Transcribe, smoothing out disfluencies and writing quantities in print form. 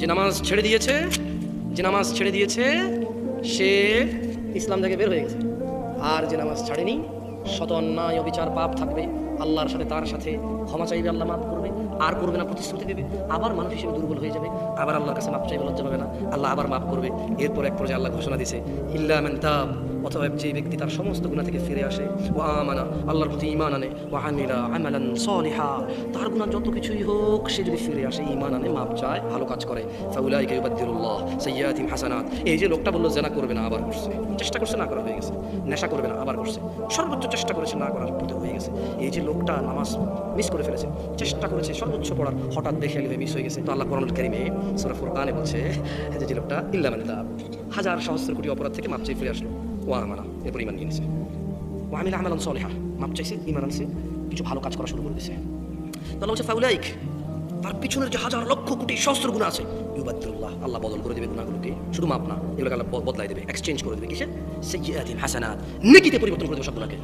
যে নামাজ ছেড়ে দিয়েছে, যে নামাজ ছেড়ে দিয়েছে সে ইসলাম থেকে বের হয়ে গেছে। আর যে নামাজ ছাড়েনি, শত অন্যায় অবিচার পাপ থাকবে, আল্লাহর সাথে তার সাথে ক্ষমা চাইবে, আল্লাহ মাফ করবে, আর করবে না, প্রতিশ্রুতি দেবে, আবার মানুষ হিসেবে দুর্বল হয়ে যাবে, আবার আল্লাহর কাছে মাফ চাইবে, লজ্জা পাবে না, আল্লাহ আবার মাফ করবে। এরপর এক পর্যায়ে আল্লাহ ঘোষণা দিয়েছে ইল্লা মান তাব, অথবা যে ব্যক্তি তার সমস্ত গুনাহ থেকে ফিরে আসে, ওয়া আমানা, আল্লাহর প্রতি ঈমান আনে, ওয়া আমিলা আমালান সলিহা, তার গুনাহ যত কিছুই হোক সে যদি ফিরে আসে, ঈমান আনে, মাপ চায়, ভালো কাজ করে, ফাউলাইকা ইউবাদদিলুল্লাহ সাইয়্যাতিহিম হাসানাত। এই যে লোকটা বলল জেনা করবে না, আবার করছে, চেষ্টা করছে না করা হয়ে গেছে, নেশা করবে না আবার করছে, সর্বোচ্চ চেষ্টা করেছে না করার পথে হয়ে গেছে। এই যে লোকটা নামাজ মিস করে ফেলেছে, চেষ্টা করেছে সর্বোচ্চ পড়ার, হঠাৎ দেখে হয়ে মিস হয়ে গেছে, তো আল্লাহ কোরআনুল কারীমে সূরা ফুরকানে বলছে যে লোকটা ইল্লা মান তাব, হাজার সহস্র কোটি অপরাধ থেকে মাপ চেয়ে ফিরে আসলো, ওয়া আমানা, এরপর ঈমান নিয়েছে, ওয়া আমিলা আমালান সলিহা, মাপ চাইছে, ঈমান আনছে, কিছু ভালো কাজ করা শুরু করে দিয়েছে। তাহলে বলছে ফাউলাইক, তার পিছনের যে হাজার লক্ষ কোটি সহস্র গুনাহ আছে, ইউবাদদিলুল্লাহ, আল্লাহ বদল করে দেবে গুনাহগুলোকে, শুধু মাপ না, এগুলোকে আল্লাহ বদলাই দেবে, এক্সচেঞ্জ করে দেবে, কিসে? সাইয়্যাতিহিম হাসানাত, নেকিতে পরিবর্তন করে দেবে সব গুনাহকে।